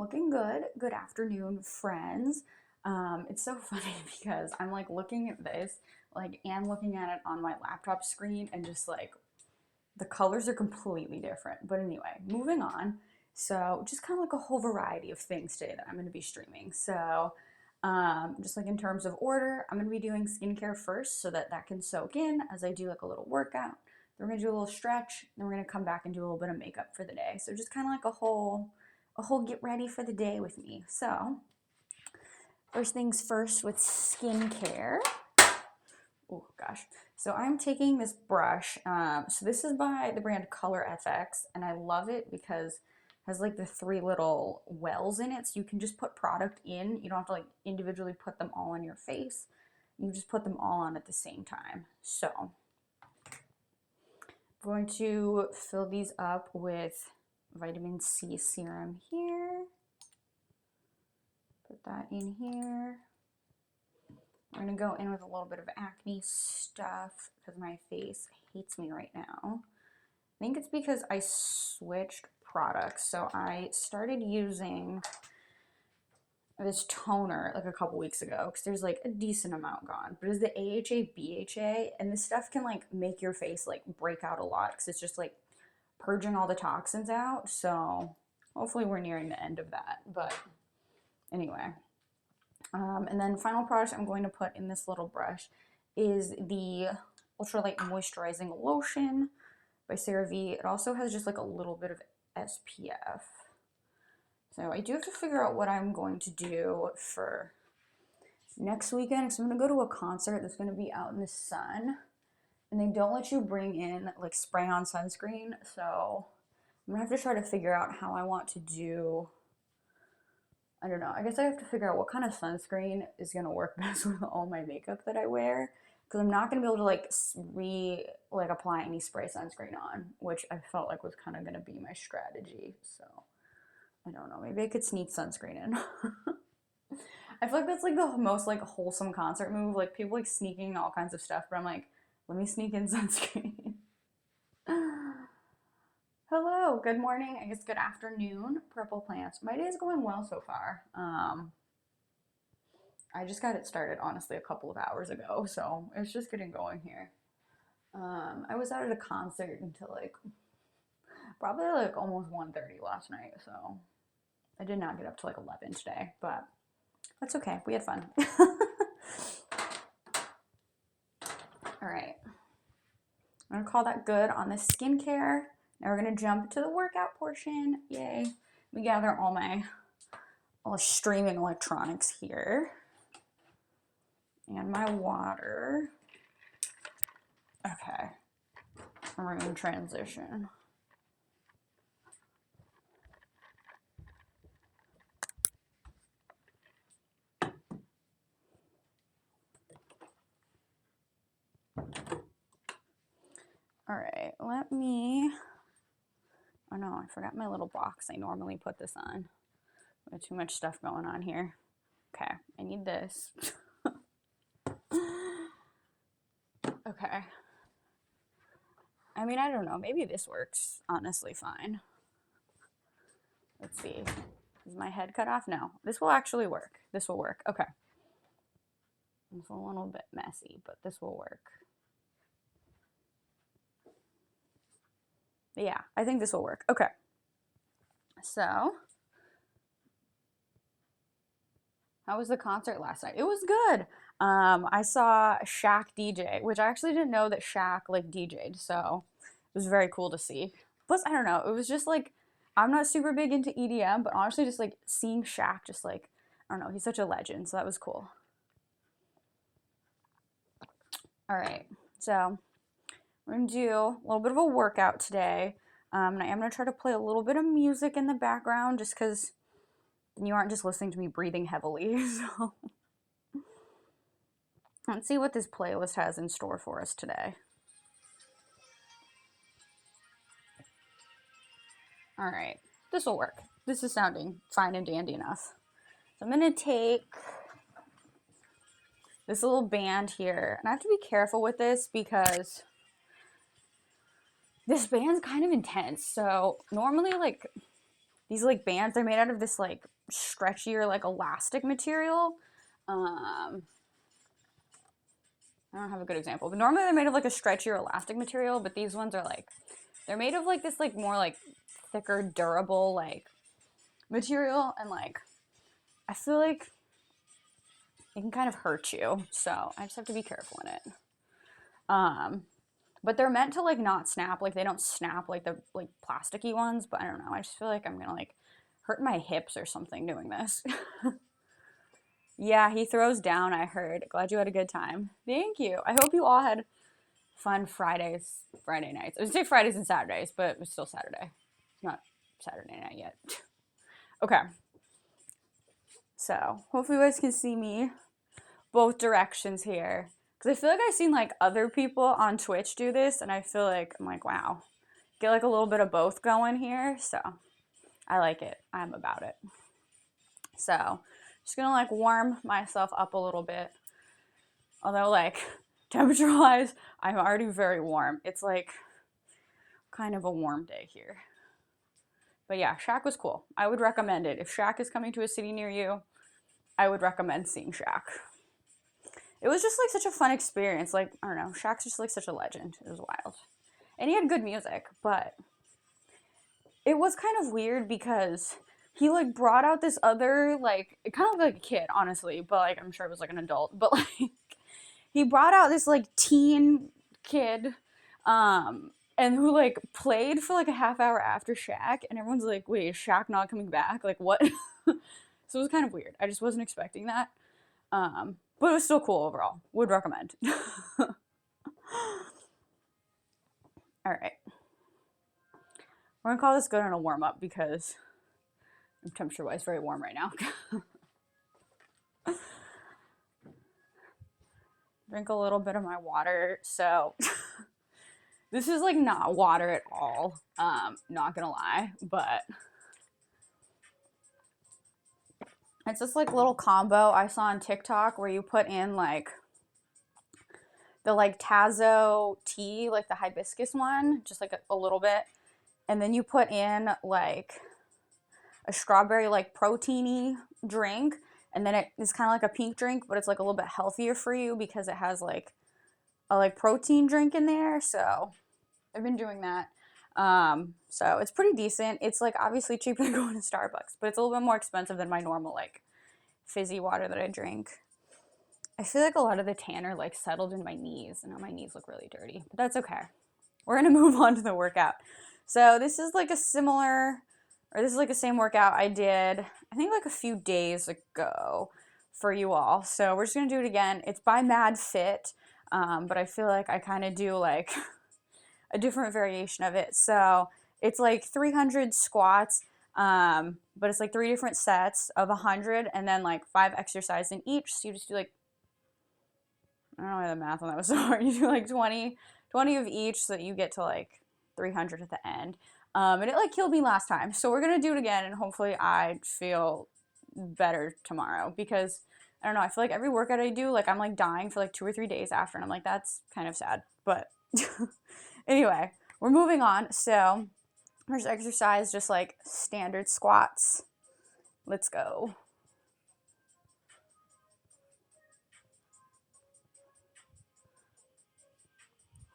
Looking good. Good afternoon, friends. It's so funny because I'm like looking at this, like, and looking at it on my laptop screen, and just like the colors are completely different. But anyway, moving on. So, just kind of like a whole variety of things today that I'm going to be streaming. So, just like in terms of order, I'm going to be doing skincare first so that that can soak in as I do like a little workout. Then we're going to do a little stretch, then we're going to come back and do a little bit of makeup for the day. So, just kind of like a whole get ready for the day with me. So, first things first with skincare. Oh gosh. So I'm taking this brush. So this is by the brand Color FX, and I love it because it has like the three little wells in it, so you can just put product in. You don't have to like individually put them all on your face. You just put them all on at the same time. So I'm going to fill these up with vitamin C serum here. Put that in here. We're going to go in with a little bit of acne stuff because my face hates me right now. I think it's because I switched products. So I started using this toner like a couple weeks ago because there's like a decent amount gone. But it's the AHA BHA, and this stuff can like make your face like break out a lot because it's just like purging all the toxins out. So hopefully we're nearing the end of that. But anyway. And then final product I'm going to put in this little brush is the Ultralight Moisturizing Lotion by CeraVe. It also has just like a little bit of SPF. So I do have to figure out what I'm going to do for next weekend, because I'm going to go to a concert that's going to be out in the sun, and they don't let you bring in like spray on sunscreen. So I'm going to have to try to figure out how I want to do. I don't know. I guess I have to figure out what kind of sunscreen is going to work best with all my makeup that I wear. Because I'm not going to be able to like apply any spray sunscreen on, which I felt like was kind of going to be my strategy. So I don't know. Maybe I could sneak sunscreen in. I feel like that's like the most like wholesome concert move. Like people like sneaking all kinds of stuff, but I'm like, let me sneak in sunscreen. Hello, good morning, I guess good afternoon, Purple Plants. My day is going well so far. I just got it started, honestly, a couple of hours ago, so it's just getting going here. I was out at a concert until like, probably like almost 1:30 last night, so I did not get up till like 11 today, but that's okay, we had fun. All right, I'm gonna call that good on the skincare. Now we're gonna jump to the workout portion. Yay. Let me gather all my streaming electronics here. And my water. Okay. We're gonna transition. All right, let me, oh no, I forgot my little box I normally put this on. I have too much stuff going on here. Okay, I need this. Okay. I mean, I don't know, maybe this works honestly fine. Let's see. Is my head cut off? No, this will actually work. This will work. Okay. It's a little bit messy, but this will work. Yeah, I think this will work. Okay. So, how was the concert last night? It was good. I saw Shaq DJ, which I actually didn't know that Shaq like DJ'd, so it was very cool to see. Plus, I don't know, it was just like, I'm not super big into EDM, but honestly, just like seeing Shaq, just like, I don't know, he's such a legend, so that was cool. All right, so we're gonna do a little bit of a workout today. And I am gonna try to play a little bit of music in the background just because you aren't just listening to me breathing heavily. So let's see what this playlist has in store for us today. All right, this will work. This is sounding fine and dandy enough. So I'm gonna take this little band here, and I have to be careful with this because this band's kind of intense. So normally like these like bands. They're made out of this like stretchier like elastic material. I don't have a good example, but normally they're made of like a stretchier elastic material, but these ones are like, they're made of like this like more like thicker, durable like material, and like I feel like it can kind of hurt you, so I just have to be careful in it. But they're meant to like not snap, like they don't snap like the like plasticky ones, but I don't know, I just feel like I'm gonna like hurt my hips or something doing this. Yeah, he throws down, I heard. Glad you had a good time. Thank you. I hope you all had fun Friday nights. I would say Fridays and Saturdays, but it was still Saturday. It's not Saturday night yet. Okay. So hopefully you guys can see me both directions here. Because I feel like I've seen like other people on Twitch do this, and I feel like, I'm like, wow. Get like a little bit of both going here. So I like it. I'm about it. So just gonna like warm myself up a little bit. Although like temperature wise, I'm already very warm. It's like kind of a warm day here. But yeah, Shaq was cool. I would recommend it. If Shaq is coming to a city near you, I would recommend seeing Shaq. It was just like such a fun experience. Like, I don't know, Shaq's just like such a legend. It was wild. And he had good music, but it was kind of weird because he like brought out this other like, it kind of looked like a kid, honestly, but like I'm sure it was like an adult, but like he brought out this like teen kid and who like played for like a half hour after Shaq, and everyone's like, wait, is Shaq not coming back? Like what? So it was kind of weird. I just wasn't expecting that. But it was still cool overall. Would recommend. All right. We're gonna call this good on a warm up because I'm temperature wise very warm right now. Drink a little bit of my water. So this is like not water at all. Not gonna lie, but it's this like little combo I saw on TikTok where you put in like the like Tazo tea, like the hibiscus one, just like a little bit. And then you put in like a strawberry like proteiny drink. And then it is kind of like a pink drink, but it's like a little bit healthier for you because it has like a like protein drink in there. So I've been doing that. So it's pretty decent. It's like obviously cheaper than going to Starbucks, but it's a little bit more expensive than my normal like fizzy water that I drink. I feel like a lot of the tanner like settled in my knees, and now my knees look really dirty, but that's okay. We're gonna move on to the workout. So this is like a similar, or this is like the same workout I did, I think like a few days ago for you all. So we're just gonna do it again. It's by Mad Fit, but I feel like I kind of do like a different variation of it. So it's like 300 squats, but it's like 3 different sets of 100, and then like 5 exercises in each. So you just do like, I don't know why the math on that was so hard. You do like 20 of each so that you get to like 300 at the end. And it like killed me last time. So we're going to do it again, and hopefully I feel better tomorrow, because I don't know, I feel like every workout I do, like I'm like dying for like 2 or 3 days after, and I'm like, that's kind of sad. But anyway, we're moving on. So first exercise, just like standard squats. Let's go.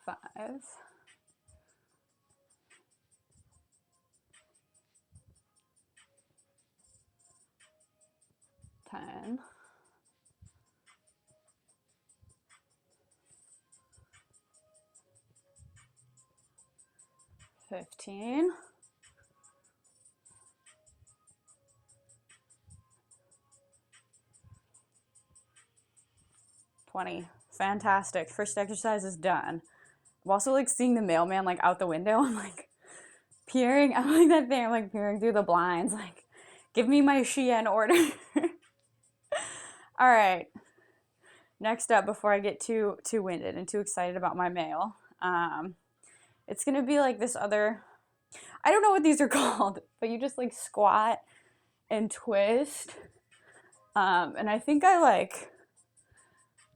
5, 10, 15, 20. Fantastic. First exercise is done. I'm also like seeing the mailman like out the window. I'm like peering. I'm like that thing. I'm like peering through the blinds. Like, give me my Shein order. All right. Next up, before I get too winded and too excited about my mail, it's gonna be like this other. I don't know what these are called, but you just like squat and twist. And I think I like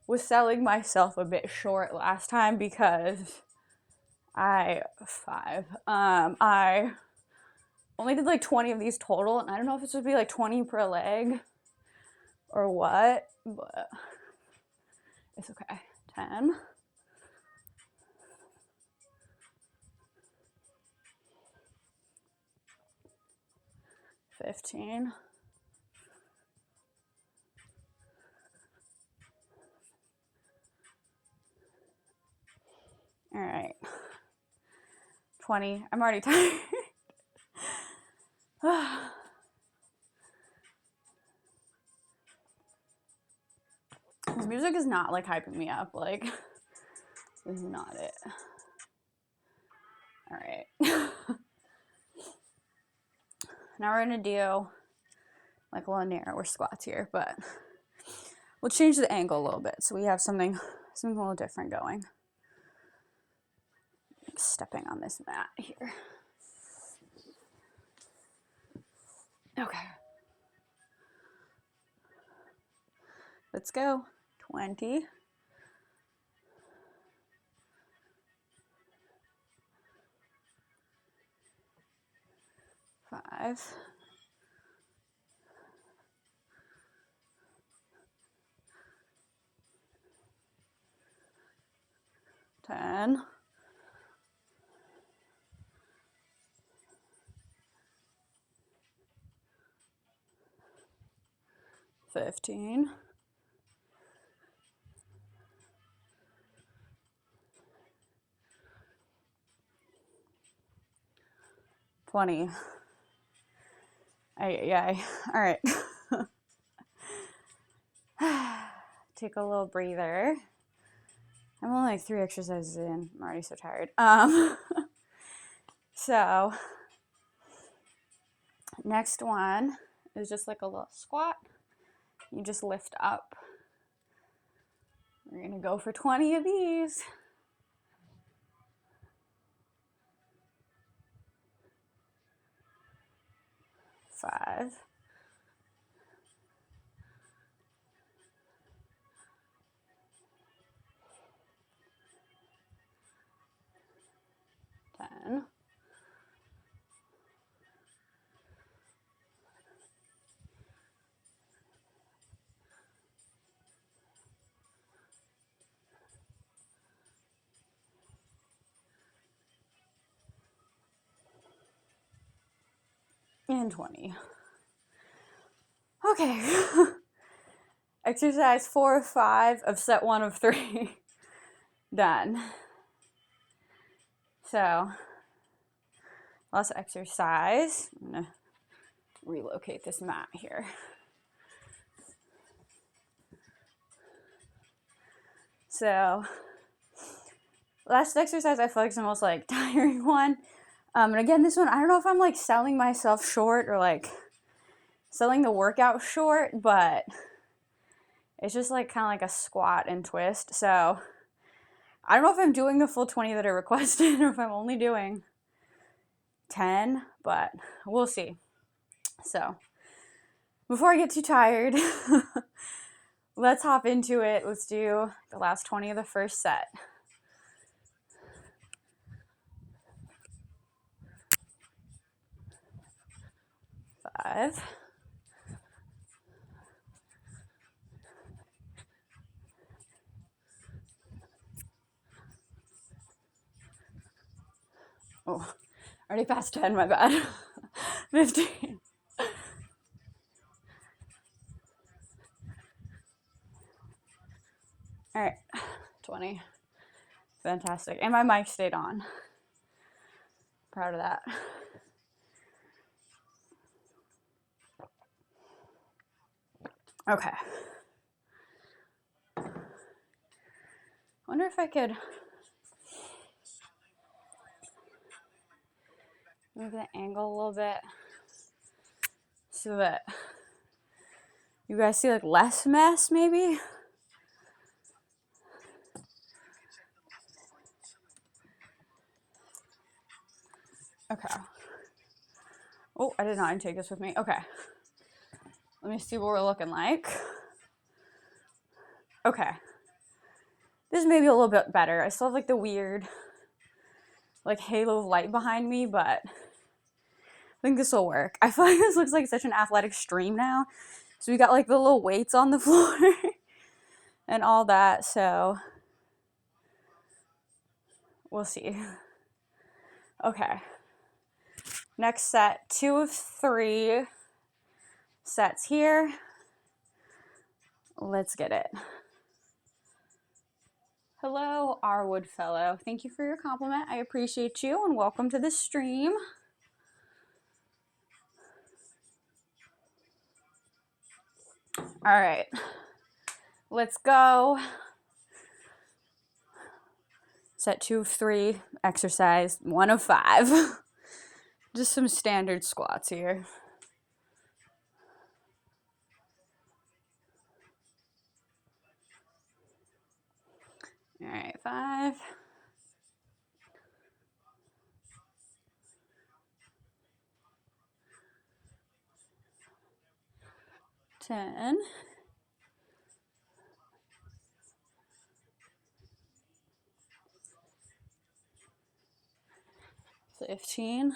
was selling myself a bit short last time because I only did like 20 of these total, and I don't know if it's supposed to be like 20 per leg or what, but it's okay. 10. 15. All right. 20. I'm already tired. This music is not like hyping me up. Like, this is not it. All right. Now we're gonna do like a little narrower squats here, but we'll change the angle a little bit so we have something a little different going. Stepping on this mat here. Okay. Let's go. 20. 5. 10. 15. 20. Yeah. All right. Take a little breather. I'm only like 3 exercises in. I'm already so tired. So next one is just like a little squat. You just lift up. We're gonna go for 20 of these. 5. 10. 20. Okay. Exercise 4 of 5 of set 1 of 3. Done. So, last exercise. I'm gonna relocate this mat here. So, last exercise I feel like is the most like tiring one. And again, this one, I don't know if I'm like selling myself short or like selling the workout short, but it's just like kind of like a squat and twist. So I don't know if I'm doing the full 20 that I requested or if I'm only doing 10, but we'll see. So before I get too tired, let's hop into it. Let's do the last 20 of the first set. Five. 'Oh, already past 10, my bad. 15. All right, 20. Fantastic. And my mic stayed on. Proud of that. Okay. Wonder if I could move the angle a little bit so that you guys see like less mess maybe. Okay. Oh, I did not take this with me. Okay. Let me see what we're looking like. Okay. This is maybe a little bit better. I still have like the weird like halo of light behind me, but think this will work. I feel like this looks like such an athletic stream now. So we got like the little weights on the floor and all that. So we'll see. Okay. Next set, 2 of 3 sets here. Let's get it. Hello, our Woodfellow. Thank you for your compliment. I appreciate you and welcome to the stream. All right, let's go. Set 2 of 3, exercise 1 of 5. Just some standard squats here. All right, 5. 10. 15.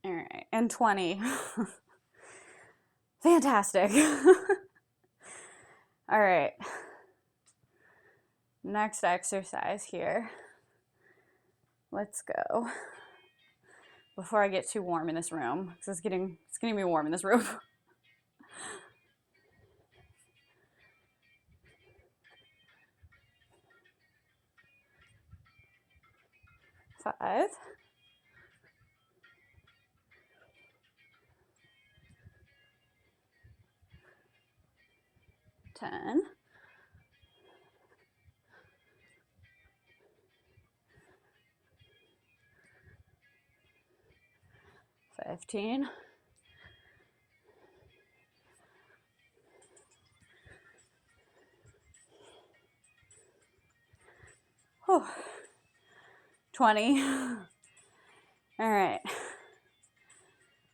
All right, and 20. Fantastic. All right. Next exercise here. Let's go. Before I get too warm in this room, because it's getting to be warm in this room. 5. 10. 15. 20. All right.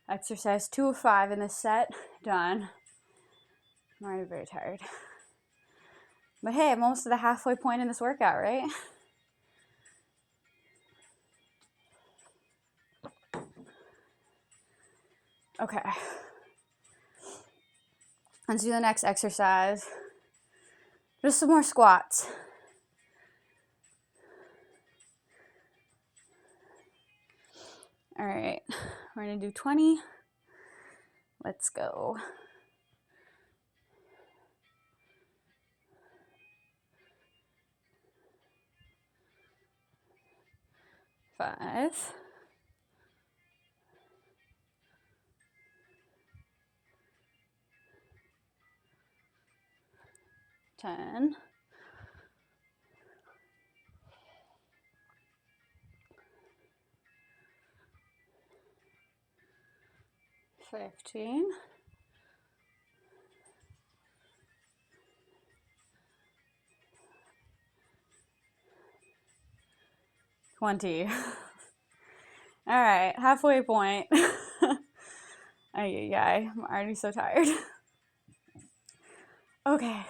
Exercise 2 of 5 in this set. Done. I'm already very tired. But hey, I'm almost to the halfway point in this workout, right? Okay. Let's do the next exercise. Just some more squats. All right, we're gonna do 20. Let's go. Five. 10. 15. 20. All right, halfway point. Ay, I'm already so tired. Okay.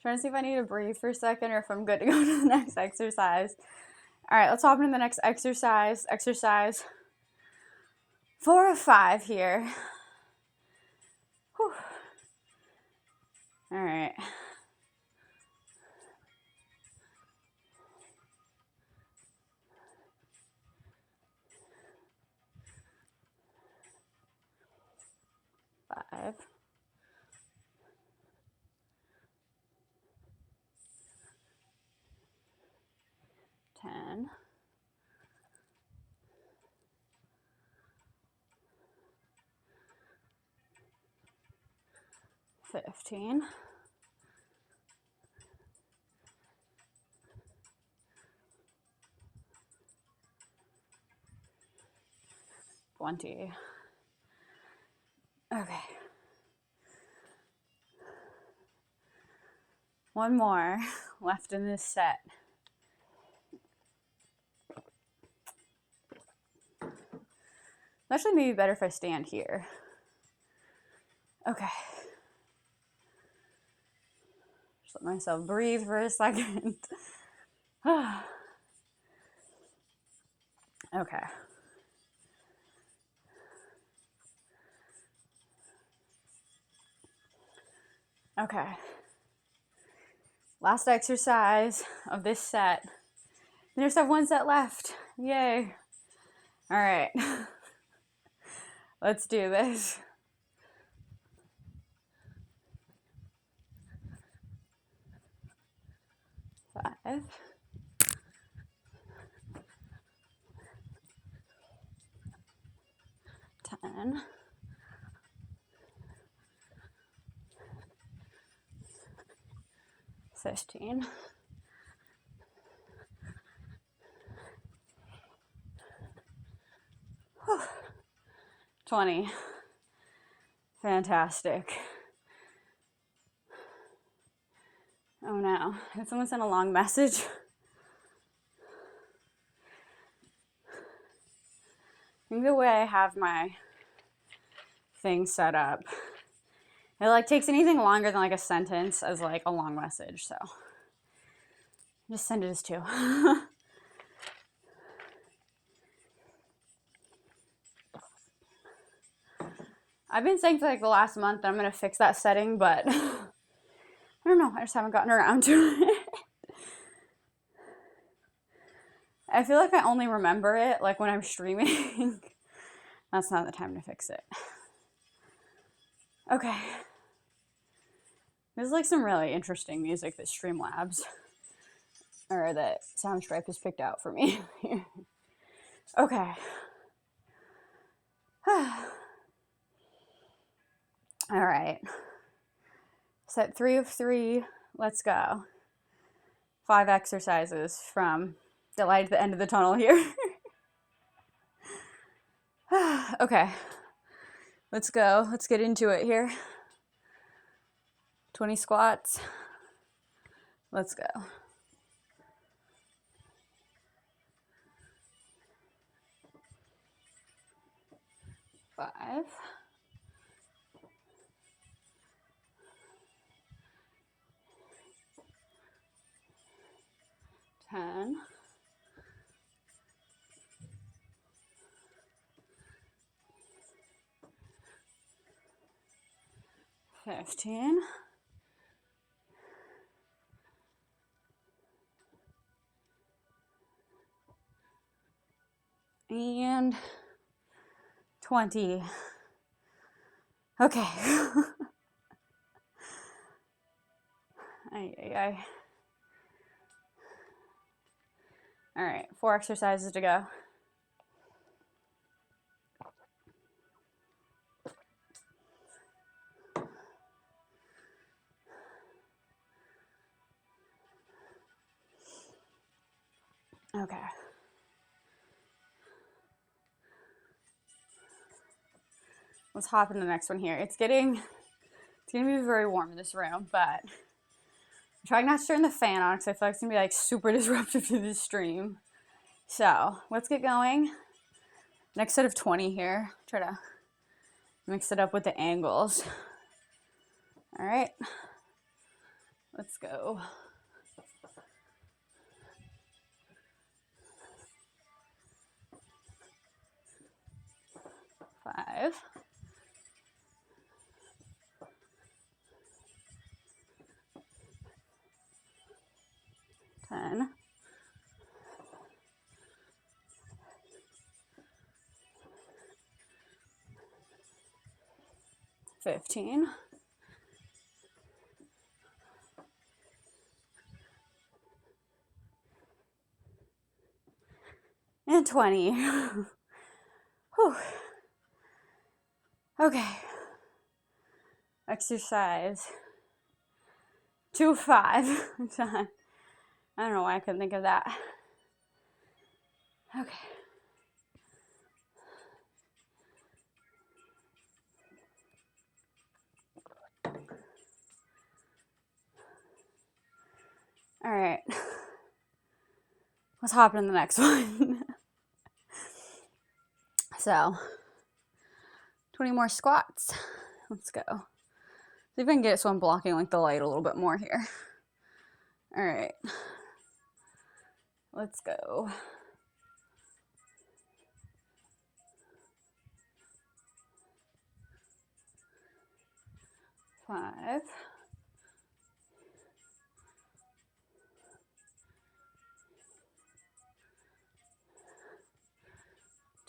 Trying to see if I need to breathe for a second or if I'm good to go to the next exercise. All right, let's hop into the next exercise. Exercise 4 of 5 here. Whew. All right. Five. 10. 15. 20. Okay. One more left in this set. Actually, maybe better if I stand here. Okay. Just let myself breathe for a second. Okay. Okay. Last exercise of this set. We just have one set left. Yay. All right. Let's do this. 5. 10. 15. 20. Fantastic. Oh no, did someone send a long message? I think the way I have my thing set up, it like takes anything longer than like a sentence as like a long message, so just send it as 2. I've been saying for like the last month that I'm gonna fix that setting, but I don't know, I just haven't gotten around to it. I feel like I only remember it like when I'm streaming. That's not the time to fix it. Okay. There's like some really interesting music that Streamlabs, or that Soundstripe has picked out for me. Okay. All right. Set 3 of 3. Let's go. 5 exercises from the light at the end of the tunnel here. Okay. Let's go. Let's get into it here. 20 squats. Let's go. 5. 10. 15. 20. Okay. All right, 4 exercises to go. Okay. Let's hop into the next one here. It's gonna be very warm in this room, but I'm trying not to turn the fan on because I feel like it's gonna be like super disruptive to this stream. So let's get going. Next set of 20 here. Try to mix it up with the angles. All right, let's go. 5. 10. 15. 20. Whew. Okay. Exercise 2 of 5. I don't know why I couldn't think of that. Okay. All right. Let's hop in the next one. So, 20 more squats. Let's go. See if I can get it so I'm blocking like the light a little bit more here. All right. Let's go. 5.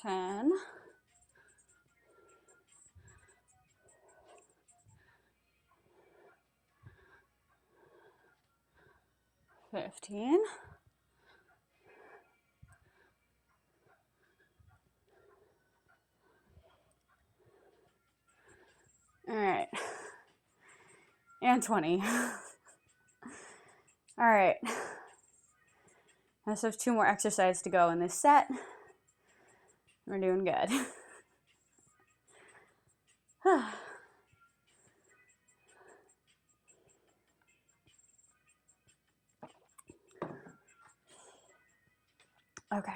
10. 15. 20. All right. I just have 2 more exercises to go in this set. We're doing good. Okay.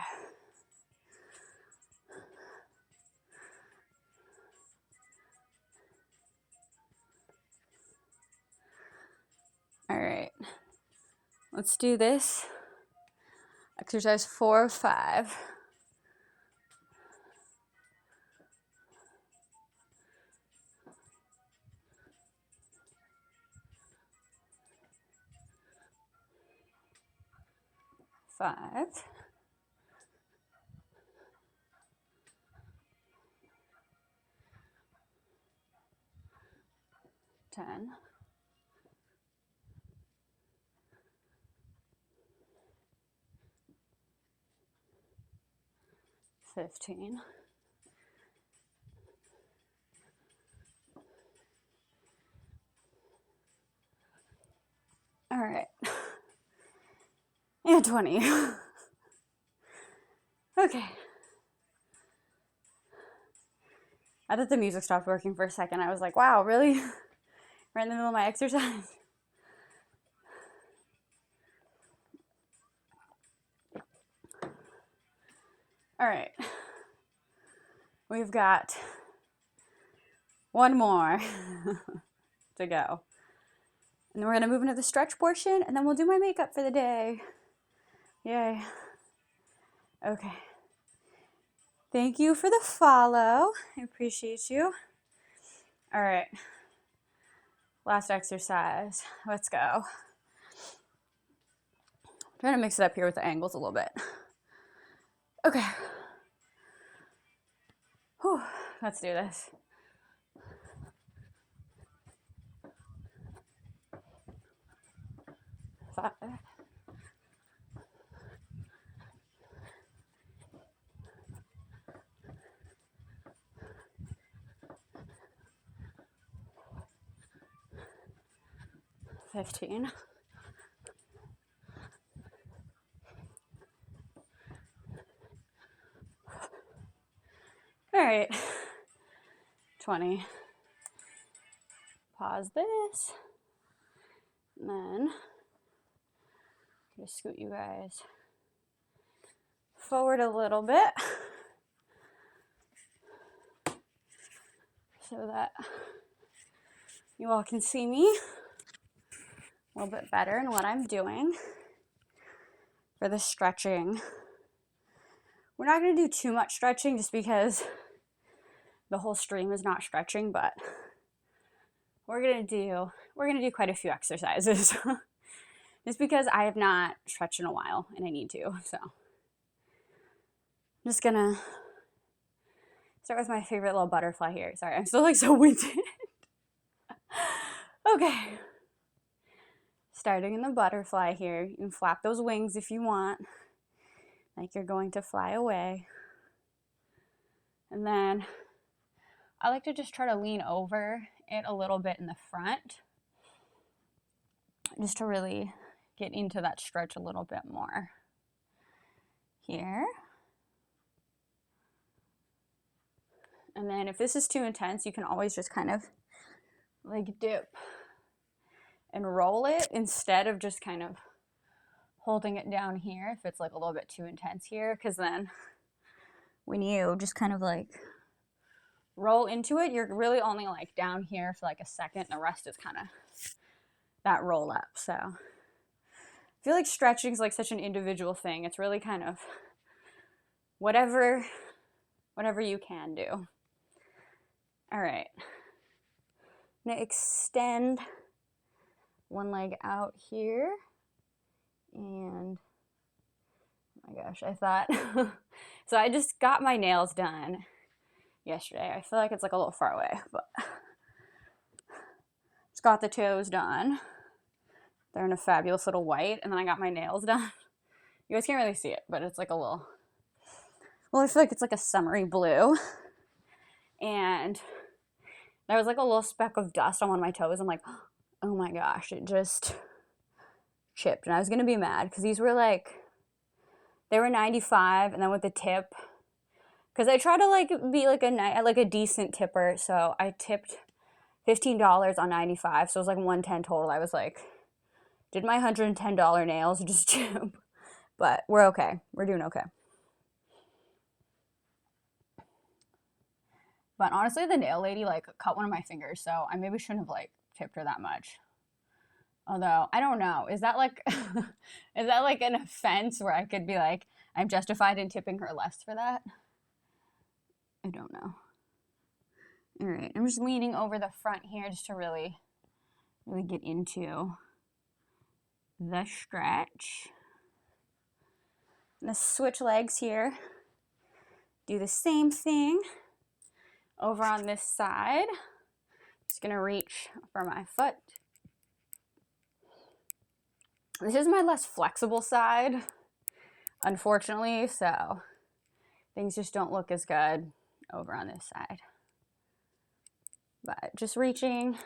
All right. Let's do this. Exercise 4 of 5. Five. 10. 15. All right. And 20. Okay. I thought the music stopped working for a second. I was like, wow, really? Right in the middle of my exercise. All right. We've got 1 more to go. And then we're going to move into the stretch portion, and then we'll do my makeup for the day. Yay. Okay. Thank you for the follow. I appreciate you. All right. Last exercise. Let's go. I'm trying to mix it up here with the angles a little bit. Okay. Whew. Let's do this. Five. 15. 20. Pause this. And then just scoot you guys forward a little bit so that you all can see me a little bit better in what I'm doing for the stretching. We're not going to do too much stretching just because the whole stream is not stretching, but we're going to do quite a few exercises just because I have not stretched in a while and I need to. So I'm just going to start with my favorite little butterfly here. Sorry, I'm still like so winded. Okay. Starting in the butterfly here. You can flap those wings if you want, like you're going to fly away. And then I like to just try to lean over it a little bit in the front, just to really get into that stretch a little bit more. Here. And then if this is too intense, you can always just kind of like dip and roll it instead of just kind of holding it down here if it's like a little bit too intense here, because then when you just kind of like roll into it, you're really only like down here for like a second. The rest is kind of that roll up. So feel like stretching is like such an individual thing. It's really kind of whatever you can do. All right. I'm gonna extend one leg out here, and oh my gosh, I thought so I just got my nails done yesterday. I feel like it's like a little far away, but just got the toes done. They're in a fabulous little white, and then I got my nails done. You guys can't really see it, but it's like a little, well, I feel like it's like a summery blue, and there was like a little speck of dust on one of my toes. I'm like, oh my gosh, it just chipped. And I was gonna be mad because these were like, they were $95, and then with the tip, because I try to like be like a decent tipper, so I tipped $15 on 95, so it was like $110 total. I was like, did my $110 nails just chip? But we're okay. We're doing okay. But honestly, the nail lady like cut one of my fingers, so I maybe shouldn't have like tipped her that much. Although, I don't know. Is that like is that like an offense where I could be like, I'm justified in tipping her less for that? I don't know. All right, I'm just leaning over the front here just to really get into the stretch. I'm gonna switch legs here. Do the same thing over on this side. Just gonna reach for my foot. This is my less flexible side, unfortunately, so things just don't look as good over on this side. But just reaching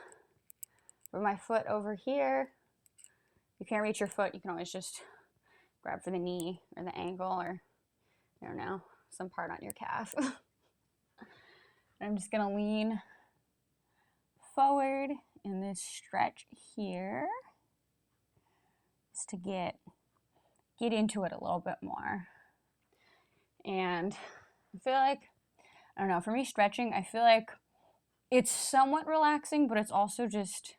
for my foot over here. If you can't reach your foot, you can always just grab for the knee or the ankle, or I don't know, some part on your calf. I'm just gonna lean forward in this stretch here just to get into it a little bit more. And I feel like, I don't know, for me stretching, I feel like it's somewhat relaxing, but it's also just,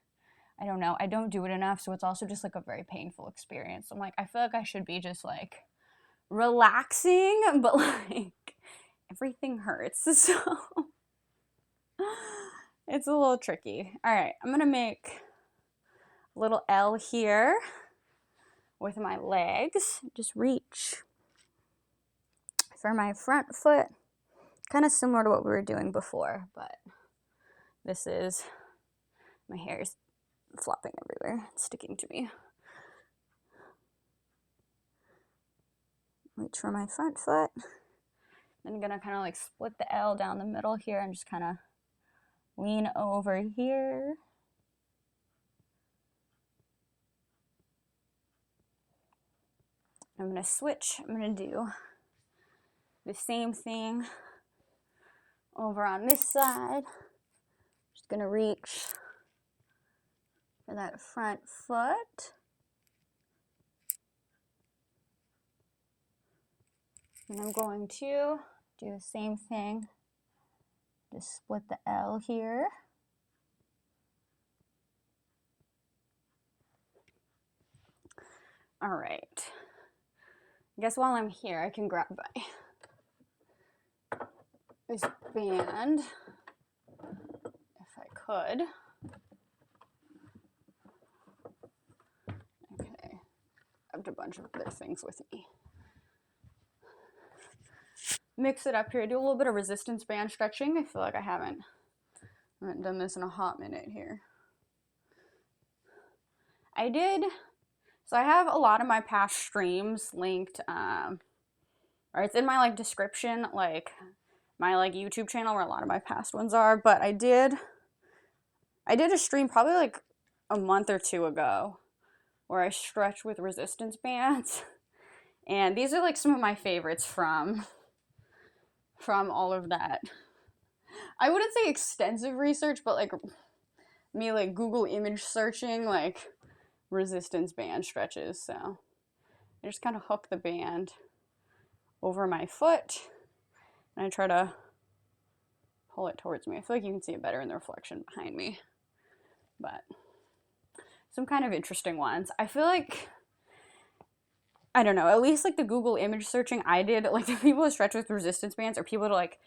I don't know, I don't do it enough, so it's also just like a very painful experience. I'm like, I feel like I should be just like relaxing, but like everything hurts, so it's a little tricky. All right, I'm gonna make a little L here with my legs. Just reach for my front foot, kind of similar to what we were doing before, but this is, my hair is flopping everywhere, it's sticking to me. Reach for my front foot. Then I'm gonna kind of like split the L down the middle here and just kind of lean over here. I'm gonna switch. I'm gonna do the same thing over on this side. Just gonna reach for that front foot. And I'm going to do the same thing. Just split the L here. All right. I guess while I'm here, I can grab this band, if I could. Okay, I have a bunch of other things with me. Mix it up here. Do a little bit of resistance band stretching. I feel like I haven't done this in a hot minute here. I did, so I have a lot of my past streams linked, or it's in my like description, like my like YouTube channel where a lot of my past ones are, but I did a stream probably like a month or two ago where I stretched with resistance bands, and these are like some of my favorites from all of that. I wouldn't say extensive research, but like me like Google image searching like resistance band stretches. So I just kind of hook the band over my foot and I try to pull it towards me. I feel like you can see it better in the reflection behind me, but some kind of interesting ones. I feel like I don't know, at least like the Google image searching I did, like the people who stretch with resistance bands are people that are like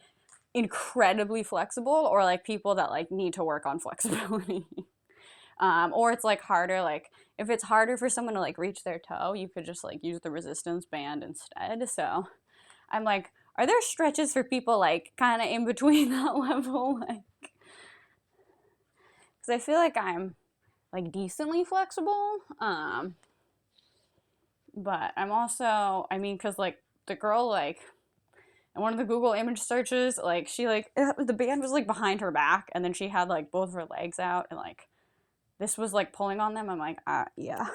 incredibly flexible, or like people that like need to work on flexibility. Or it's like harder, like if it's harder for someone to like reach their toe, you could just like use the resistance band instead. So I'm like, are there stretches for people like kind of in between that level? Like, because I feel like I'm like decently flexible. But I'm also, I mean, because like the girl, like, in one of the Google image searches, like, she, like, the band was, like, behind her back, and then she had, like, both of her legs out, and, like, this was, like, pulling on them. I'm like, yeah.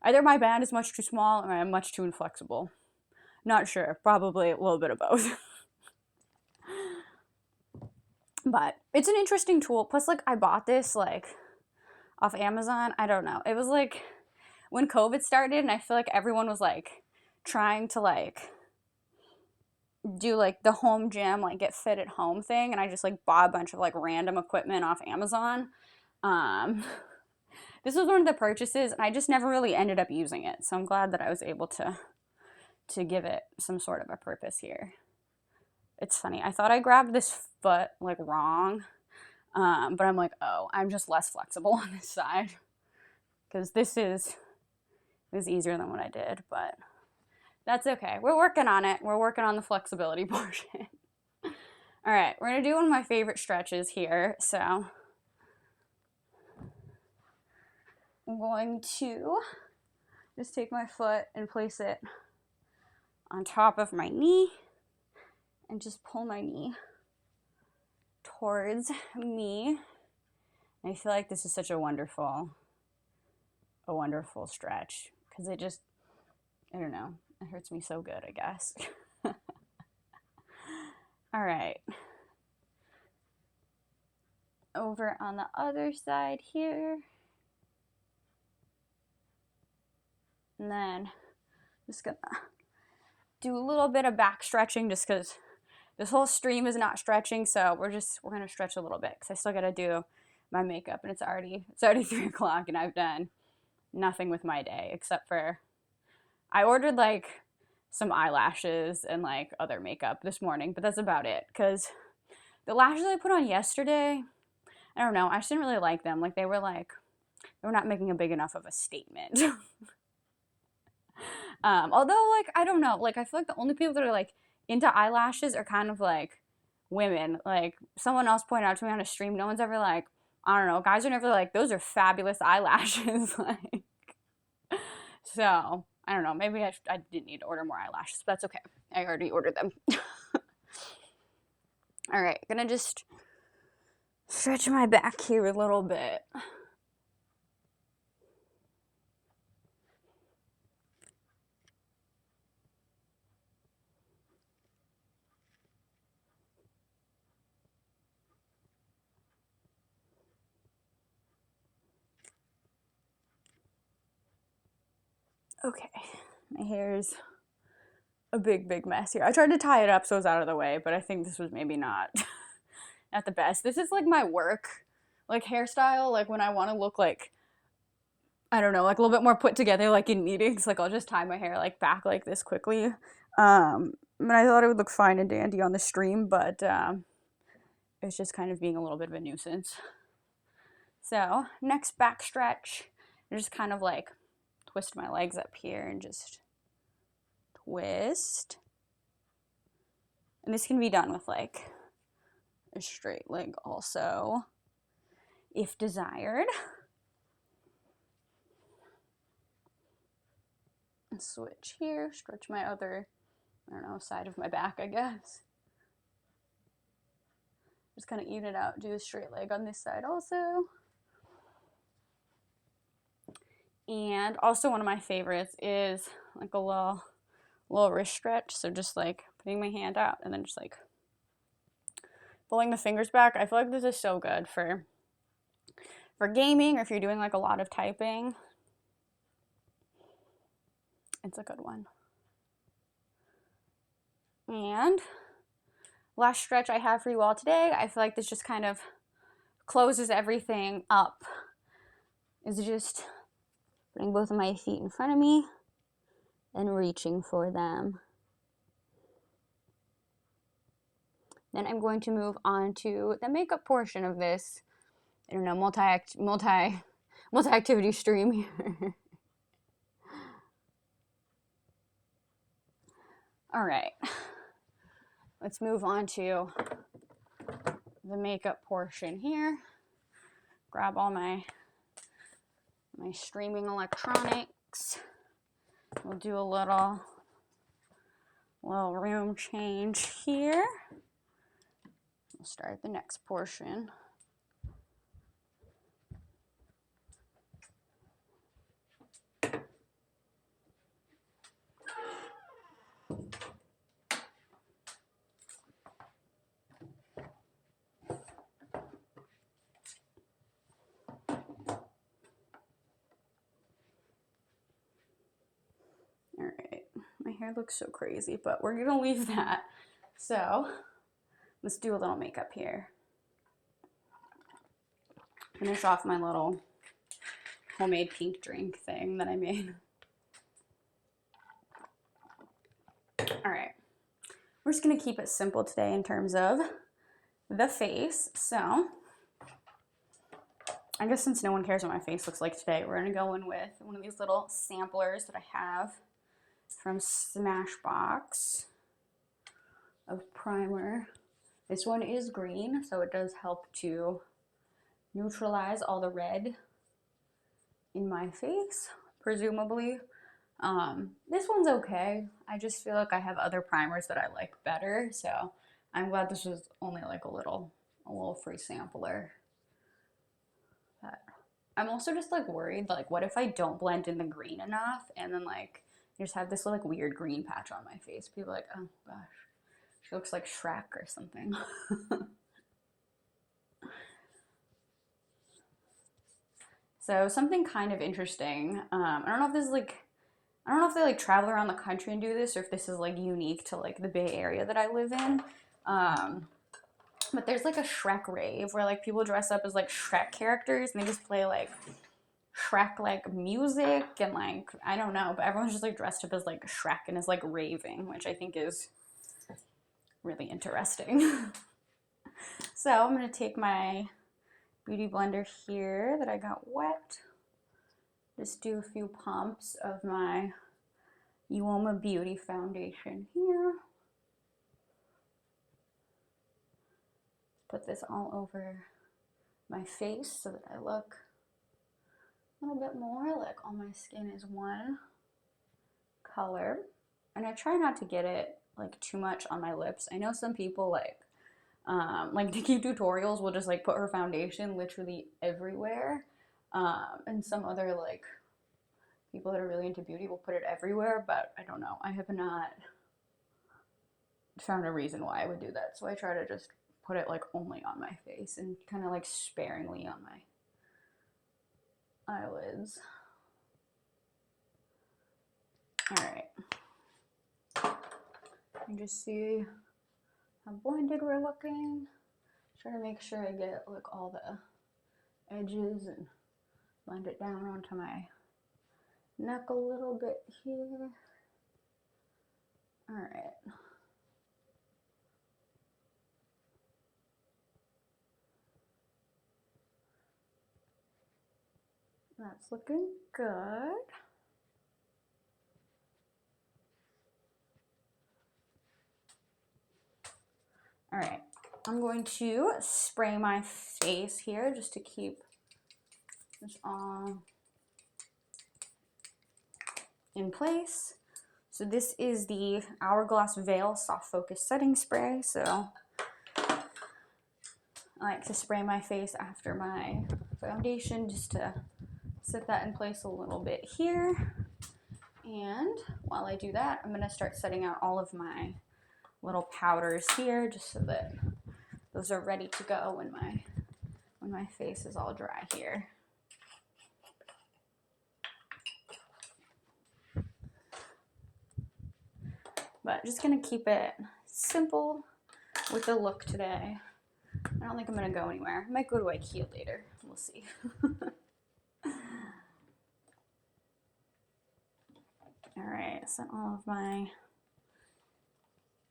Either my band is much too small, or I'm much too inflexible. Not sure. Probably a little bit of both. But it's an interesting tool. Plus, like, I bought this, like, off Amazon. I don't know. It was, like, when COVID started, and I feel like everyone was, like, trying to, like, do like the home gym, like get fit at home thing, and I just like bought a bunch of like random equipment off Amazon. This was one of the purchases, and I just never really ended up using it, so I'm glad that I was able to give it some sort of a purpose here. It's funny, I thought I grabbed this foot like wrong, but I'm like, oh, I'm just less flexible on this side, because this is easier than what I did, but that's okay. We're working on it. We're working on the flexibility portion. All right, we're gonna do one of my favorite stretches here. So I'm going to just take my foot and place it on top of my knee and just pull my knee towards me. And I feel like this is such a wonderful stretch, because it just, I don't know, it hurts me so good, I guess. All right. Over on the other side here. And then I'm just gonna do a little bit of back stretching, just because this whole stream is not stretching, so we're gonna stretch a little bit, because I still gotta do my makeup, and it's already 3 o'clock, and I've done nothing with my day except for I ordered like some eyelashes and like other makeup this morning, but that's about it, because the lashes I put on yesterday, I don't know, I just didn't really like them. Like they were not making a big enough of a statement. Although like I don't know, like I feel like the only people that are like into eyelashes are kind of like women. Like someone else pointed out to me on a stream, no one's ever like, I don't know, guys are never like, those are fabulous eyelashes. Like, so I don't know, maybe I didn't need to order more eyelashes, but that's okay. I already ordered them. All right, gonna just stretch my back here a little bit. Okay, my hair is a big mess here. I tried to tie it up so it's out of the way, but I think this was maybe not the best. This is like my work like hairstyle, like when I want to look like, I don't know, like a little bit more put together, like in meetings. Like I'll just tie my hair like back like this quickly. And I thought it would look fine and dandy on the stream, but it's just kind of being a little bit of a nuisance. So next back stretch, I just kind of like twist my legs up here and just twist. And this can be done with like a straight leg also, if desired. And switch here, stretch my other, I don't know, side of my back, I guess. Just kind of even it out, do a straight leg on this side also. And also one of my favorites is like a little wrist stretch. So just like putting my hand out and then just like pulling the fingers back. I feel like this is so good for gaming, or if you're doing like a lot of typing. It's a good one. And last stretch I have for you all today, I feel like this just kind of closes everything up, is just putting both of my feet in front of me and reaching for them. Then I'm going to move on to the makeup portion of this, I don't know, multi-activity stream here. All right, let's move on to the makeup portion here. Grab all my streaming electronics. We'll do a little room change here. We'll start the next portion. My hair looks so crazy, but we're gonna leave that. So let's do a little makeup here. Finish off my little homemade pink drink thing that I made. All right, we're just gonna keep it simple today in terms of the face. So I guess since no one cares what my face looks like today, we're gonna go in with one of these little samplers that I have from Smashbox of primer. This one is green, so it does help to neutralize all the red in my face, presumably. This one's okay. I just feel like I have other primers that I like better, so I'm glad this was only like a little free sampler. But I'm also just like worried, like what if I don't blend in the green enough and then like I just have this like weird green patch on my face. People are like, oh gosh, she looks like Shrek or something. So something kind of interesting. I don't know if this is like, I don't know if they like travel around the country and do this, or if this is like unique to like the Bay Area that I live in. But there's like a Shrek rave where like people dress up as like Shrek characters and they just play like Shrek like music and like I don't know, but everyone's just like dressed up as like Shrek and is like raving, which I think is really interesting. So I'm gonna take my beauty blender here that I got wet. Just do a few pumps of my Uoma Beauty foundation here. Put this all over my face so that I look a little bit more like all my skin is one color. And I try not to get it like too much on my lips. I know some people like Nikki Tutorials will just like put her foundation literally everywhere. And some other like people that are really into beauty will put it everywhere, but I don't know. I have not found a reason why I would do that. So I try to just put it like only on my face and kind of like sparingly on my eyelids. All right. You just see how blended we're looking. Try to make sure I get like all the edges and blend it down onto my neck a little bit here. All right. That's looking good. All right, I'm going to spray my face here just to keep this all in place. So this is the Hourglass Veil Soft Focus Setting Spray. So I like to spray my face after my foundation just to set that in place a little bit here. And while I do that, I'm gonna start setting out all of my little powders here just so that those are ready to go when my face is all dry here. But just gonna keep it simple with the look today. I don't think I'm gonna go anywhere. I might go to IKEA later. We'll see. All right, set all of my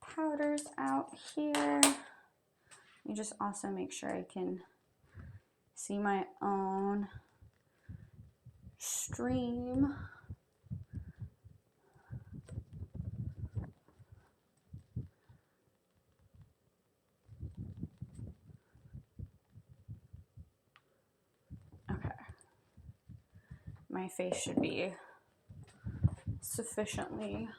powders out here. Let me just also make sure I can see my own stream. Okay. My face should be sufficiently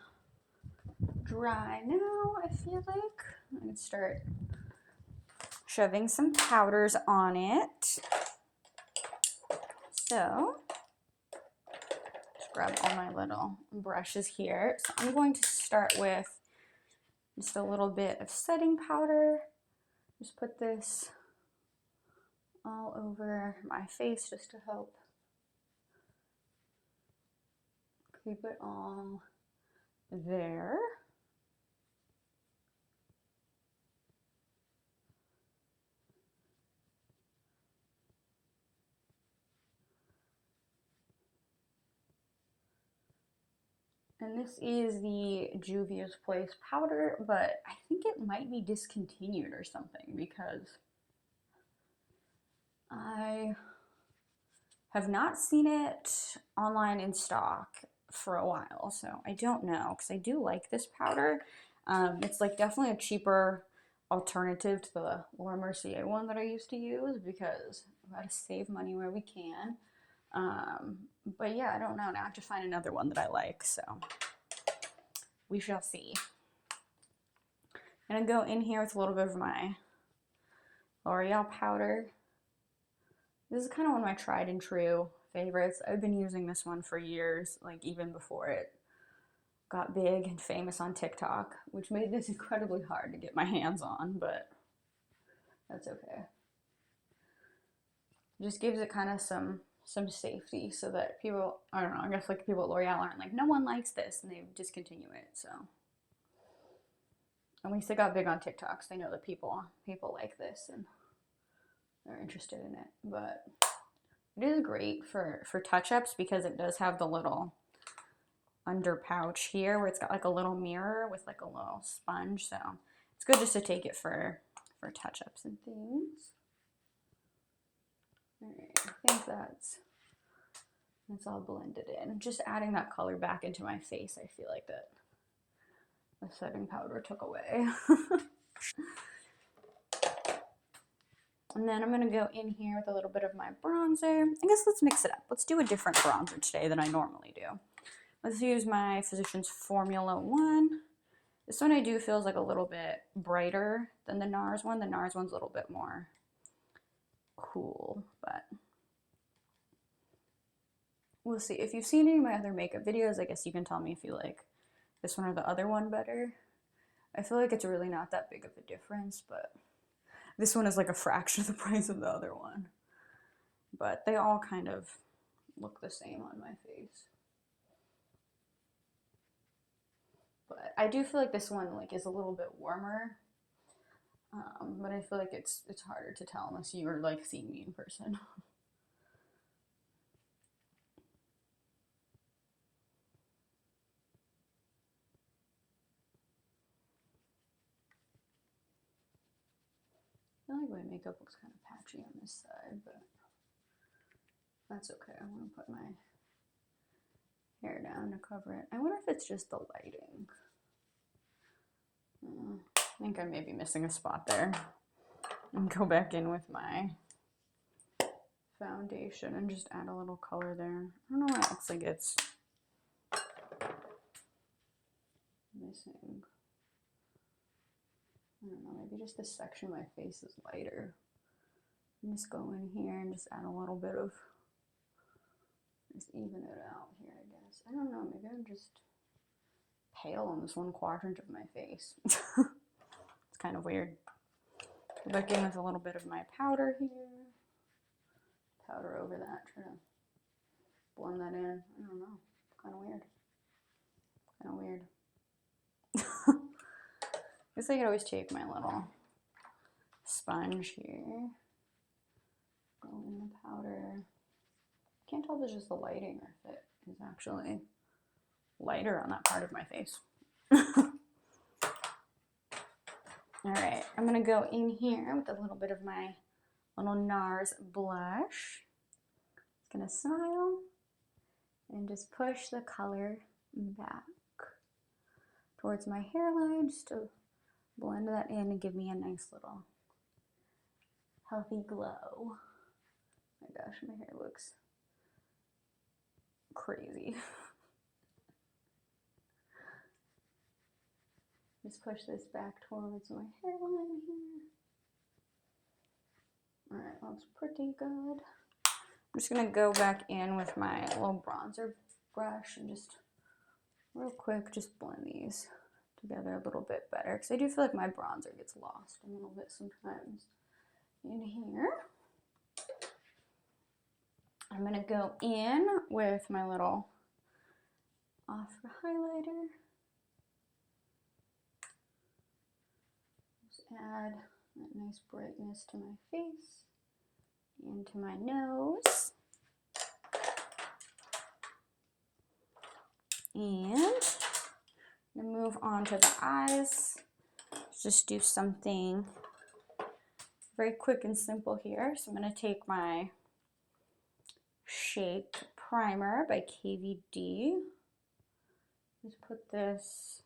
dry now, I feel like. I'm going to start shoving some powders on it. So, just grab all my little brushes here. So I'm going to start with just a little bit of setting powder. Just put this all over my face just to help keep it all there. And this is the Juvia's Place powder, but I think it might be discontinued or something because I have not seen it online in stock for a while, so I don't know, because I do like this powder. It's like definitely a cheaper alternative to the Laura Mercier one that I used to use because I've got to save money where we can. But yeah, I don't know. Now I have to find another one that I like, so we shall see. I'm gonna go in here with a little bit of my L'Oreal powder. This is kind of one of my tried and true favorites. I've been using this one for years, like even before it got big and famous on TikTok, which made this incredibly hard to get my hands on, but that's okay. It just gives it kind of some safety so that people, I don't know, I guess like people at L'Oreal aren't like, no one likes this, and they discontinue it, so. At least they got big on TikTok, so they know that people like this and they're interested in it. But it is great for touch-ups because it does have the little under pouch here where it's got like a little mirror with like a little sponge. So it's good just to take it for touch-ups and things. All right, I think that's all blended in. Just adding that color back into my face, I feel like that the setting powder took away. And then I'm going to go in here with a little bit of my bronzer. I guess let's mix it up. Let's do a different bronzer today than I normally do. Let's use my Physicians Formula 1. This one I do feels like a little bit brighter than the NARS one. The NARS one's a little bit more cool, but we'll see. If you've seen any of my other makeup videos, I guess you can tell me if you like this one or the other one better. I feel like it's really not that big of a difference, but this one is like a fraction of the price of the other one. But they all kind of look the same on my face. But I do feel like this one like is a little bit warmer. But I feel like it's harder to tell unless you are like seeing me in person. I feel like my makeup looks kind of patchy on this side, but that's okay. I'm gonna put my hair down to cover it. I wonder if it's just the lighting. I think I may be missing a spot there. And go back in with my foundation and just add a little color there. I don't know why it looks like it's missing. I don't know, maybe just this section of my face is lighter. Just go in here and just add a little bit of, just even it out here, I guess. I don't know, maybe I'm just pale on this one quadrant of my face. It's kind of weird. Go back in with a little bit of my powder here. Powder over that, try to blend that in. I don't know, kind of weird. Kind of weird. I guess I could always take my little sponge here. Go in the powder. Can't tell if it's just the lighting or if it is actually lighter on that part of my face. All right, I'm gonna go in here with a little bit of my little NARS blush. Just gonna smile and just push the color back towards my hairline just to blend that in and give me a nice little healthy glow. Oh my gosh, my hair looks crazy. Just push this back towards my hairline here. All right, looks pretty good. I'm just gonna go back in with my little bronzer brush and just real quick, just blend these together a little bit better, because I do feel like my bronzer gets lost a little bit sometimes in here. I'm gonna go in with my little Opera highlighter. Just add that nice brightness to my face and to my nose. And I'm gonna move on to the eyes. Just do something very quick and simple here. So I'm gonna take my Shake Primer by Kvd. Just put this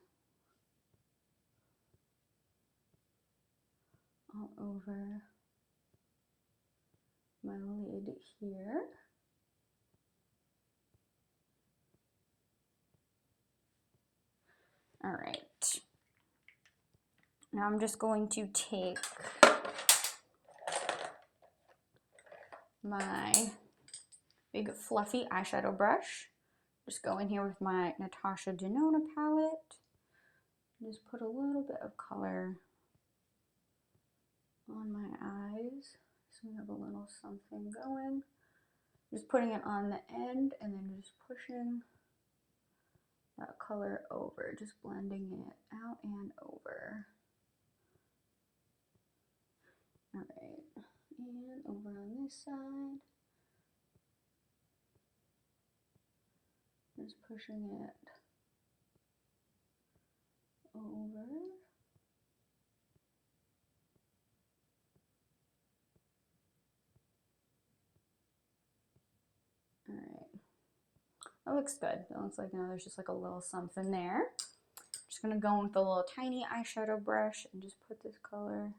all over my lid here. All right. Now I'm just going to take my big fluffy eyeshadow brush. Just go in here with my Natasha Denona palette. Just put a little bit of color on my eyes. So we have a little something going. Just putting it on the end and then just pushing that color over. Just blending it out and over. All right, and over on this side. Just pushing it over. All right, that looks good. That looks like now there's just like a little something there. Just gonna go in with a little tiny eyeshadow brush and just put this color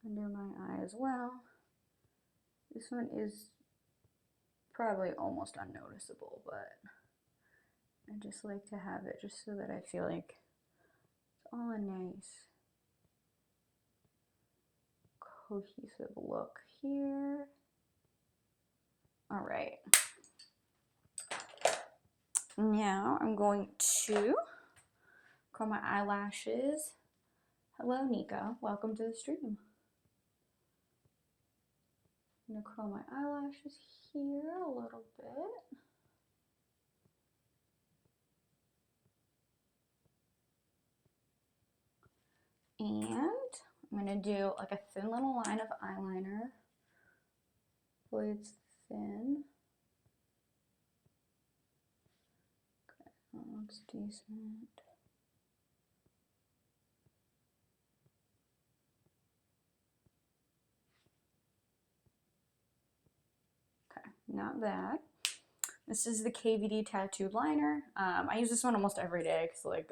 under my eye as well. This one is probably almost unnoticeable, but I just like to have it just so that I feel like it's all a nice cohesive look here. All right. Now I'm going to curl my eyelashes. Hello, Nika. Welcome to the stream. I'm going to curl my eyelashes here a little bit. And I'm going to do like a thin little line of eyeliner. Hopefully it's thin. Okay, that looks decent. Okay, not bad. This is the Kvd Tattooed Liner. I use this one almost every day because like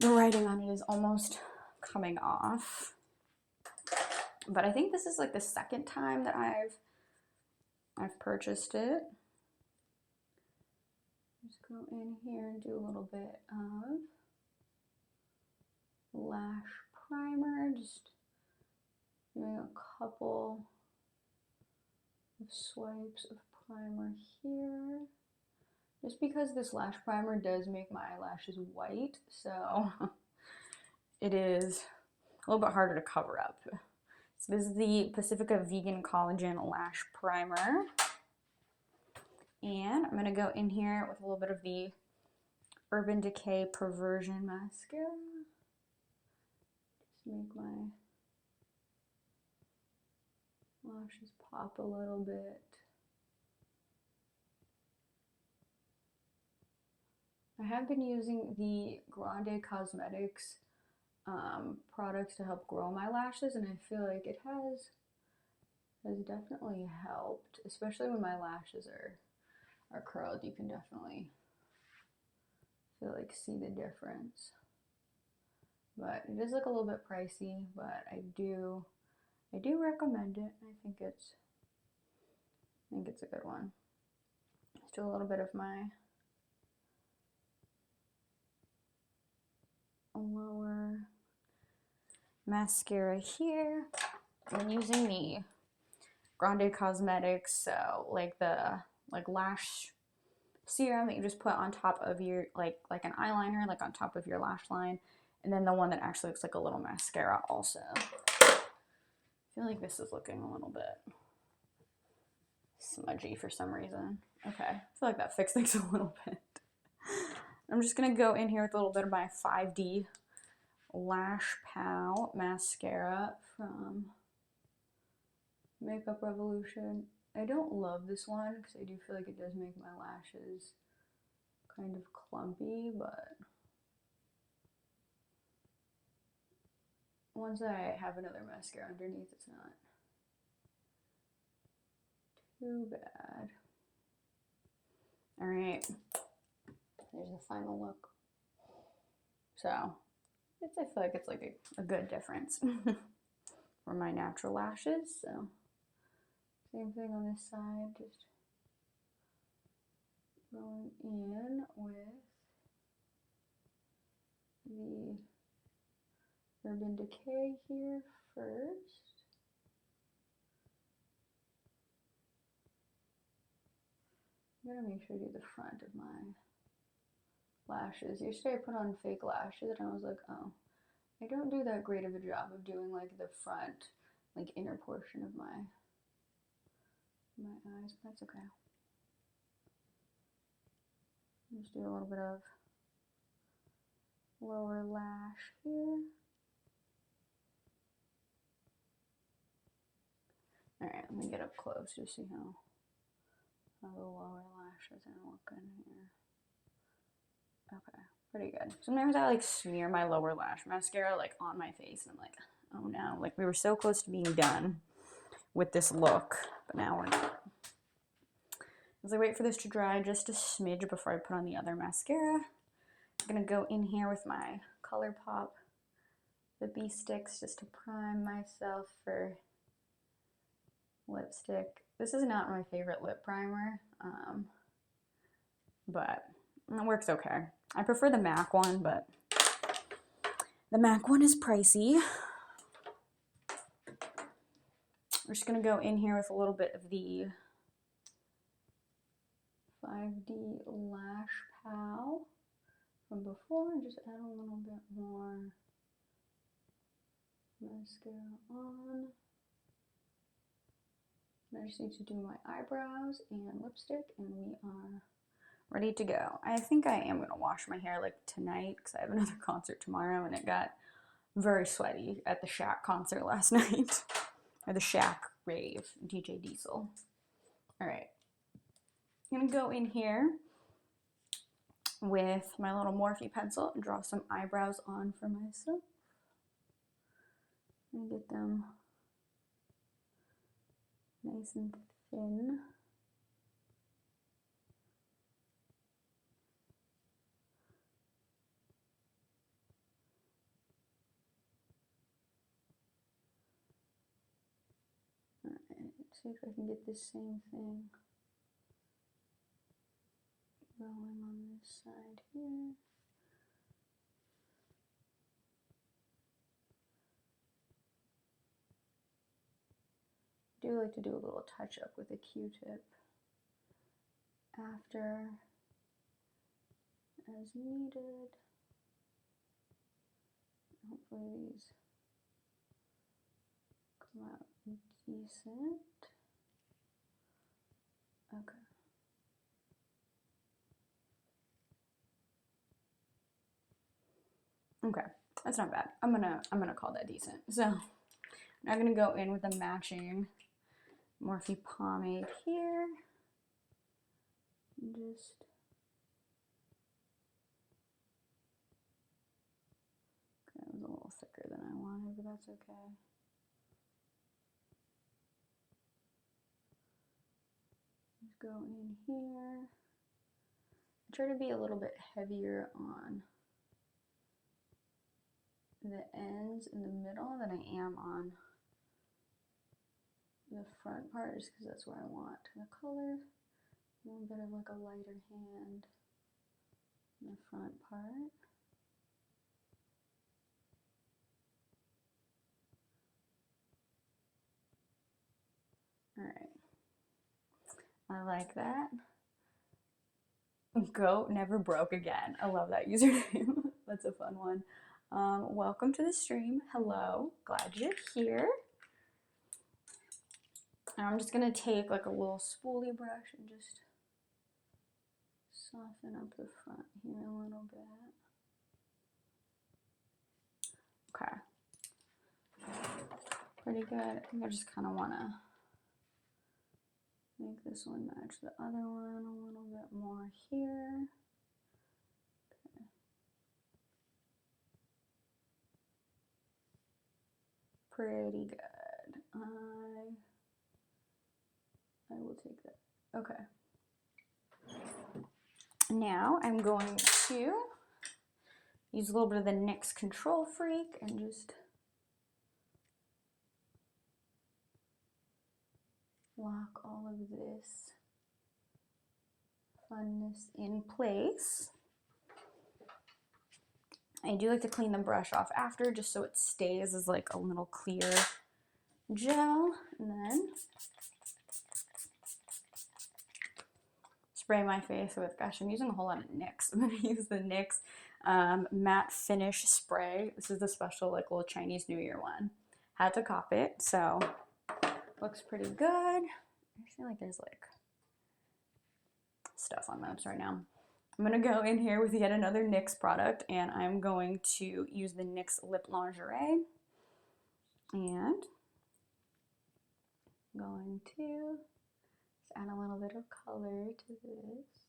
the writing on it is almost coming off. But I think this is like the second time that I've purchased it. Just go in here and do a little bit of lash primer. Just doing a couple of swipes of primer here. Just because this lash primer does make my eyelashes white, so it is a little bit harder to cover up. So this is the Pacifica Vegan Collagen Lash Primer. And I'm going to go in here with a little bit of the Urban Decay Perversion Mascara. Just make my lashes pop a little bit. I have been using the Grande Cosmetics products to help grow my lashes, and I feel like it has definitely helped, especially when my lashes are curled. You can definitely see the difference. But it does look a little bit pricey, but I do recommend it. I think it's a good one. Let's do a little bit of my lower mascara here. I'm using the Grande Cosmetics, so like lash serum that you just put on top of your like an eyeliner, like on top of your lash line, and then the one that actually looks like a little mascara also. I feel like this is looking a little bit smudgy for some reason. Okay, I feel like that fixed things a little bit. I'm just gonna go in here with a little bit of my Kvd Lash Pow mascara from Makeup Revolution. I don't love this one because I do feel like it does make my lashes kind of clumpy, but once I have another mascara underneath, it's not too bad. All right, there's the final look. So I feel like it's like a good difference for my natural lashes. So same thing on this side, just going in with the Urban Decay here first. I'm gonna make sure to do the front of my lashes. Yesterday I put on fake lashes and I was like, oh, I don't do that great of a job of doing like the front, like inner portion of my eyes, but that's okay. Just do a little bit of lower lash here. Alright, let me get up close to see how the lower lashes are looking here. Okay, pretty good. Sometimes I like smear my lower lash mascara like on my face and I'm like, oh no, like we were so close to being done with this look, but now we're not. As I wait for this to dry just a smidge before I put on the other mascara, I'm gonna go in here with my ColourPop, the B sticks, just to prime myself for lipstick. This is not my favorite lip primer, but it works okay. I prefer the MAC one, but the MAC one is pricey. We're just gonna go in here with a little bit of the Kvd Lash Pow from before and just add a little bit more mascara on. And I just need to do my eyebrows and lipstick and we are ready to go. I think I am gonna wash my hair like tonight because I have another concert tomorrow and it got very sweaty at the Shack concert last night. Or the Shack rave, DJ Diesel. All right, I'm gonna go in here with my little Morphe pencil and draw some eyebrows on for myself. And get them nice and thin. Alright, let's see if I can get this same thing going on this side here. I do like to do a little touch up with a Q-tip after as needed. Hopefully these come out decent. Okay. Okay, that's not bad. I'm gonna call that decent. So now I'm gonna go in with a matching Morphe pomade here. Just thicker than I wanted, but that's okay. Just go in here. Try to be a little bit heavier on the ends in the middle than I am on the front part, just because that's where I want the color. A little bit of like a lighter hand in the front part. All right, I like that. Go never broke again. I love that username. That's a fun one. Welcome to the stream. Hello, glad you're here. And I'm just gonna take like a little spoolie brush and just soften up the front here a little bit. Okay, pretty good. I think I just kind of want to make this one match the other one a little bit more here. Okay. Pretty good. I will take that. Okay. Now I'm going to use a little bit of the NYX Control Freak and just lock all of this funness in place. I do like to clean the brush off after, just so it stays as like a little clear gel, and then spray my face with, gosh, I'm using a whole lot of NYX. I'm gonna use the NYX matte finish spray. This is the special like little Chinese New Year one. Had to cop it, so looks pretty good. I feel like there's like stuff on my lips right now. I'm gonna go in here with yet another NYX product, and I'm going to use the Nyx Lip Lingerie, and I'm going to just add a little bit of color to this.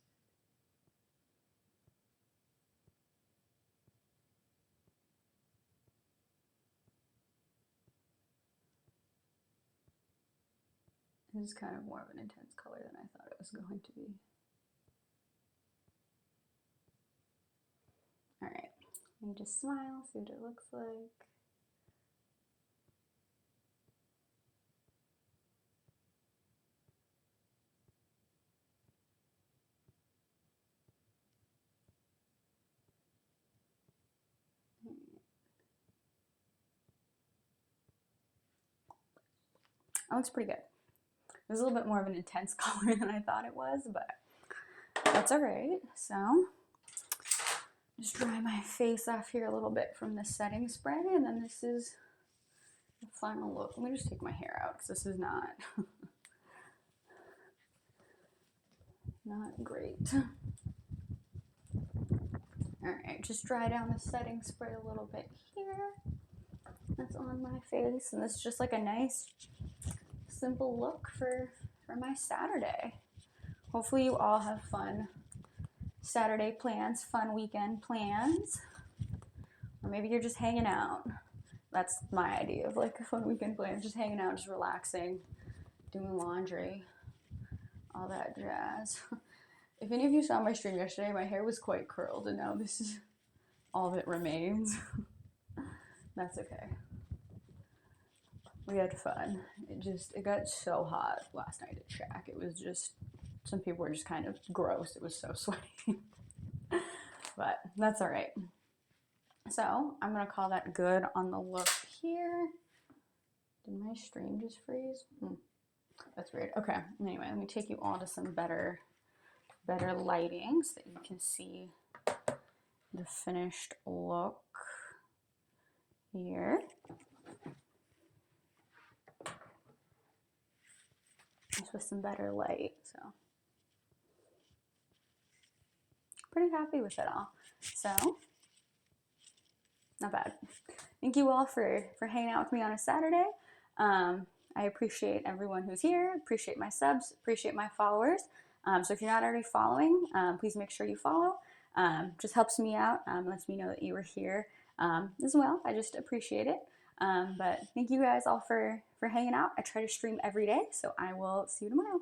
This is kind of more of an intense color than I thought it was going to be. All right, let me just smile, see what it looks like. That looks pretty good. It was a little bit more of an intense color than I thought it was, but that's all right. So just dry my face off here a little bit from the setting spray, and then this is the final look. Let me just take my hair out because this is not great. All right, just dry down the setting spray a little bit here. That's on my face, and this is just like a nice, simple look for my Saturday. Hopefully you all have fun Saturday plans, fun weekend plans, or maybe you're just hanging out. That's my idea of like a fun weekend plan, just hanging out, just relaxing, doing laundry, all that jazz. If any of you saw my stream yesterday, my hair was quite curled, and now this is all that remains. That's okay. We had fun. It got so hot last night at Shack. It was just, some people were just kind of gross. It was so sweaty. But that's all right. So I'm gonna call that good on the look here. Did my stream just freeze? That's weird. Okay, anyway, let me take you all to some better lighting so that you can see the finished look here. Just with some better light, so pretty happy with it all. So not bad. Thank you all for hanging out with me on a Saturday. I appreciate everyone who's here, appreciate my subs, appreciate my followers. So if you're not already following, please make sure you follow. Just helps me out, lets me know that you were here as well. I just appreciate it. But thank you guys all for hanging out. I try to stream every day, so I will see you tomorrow.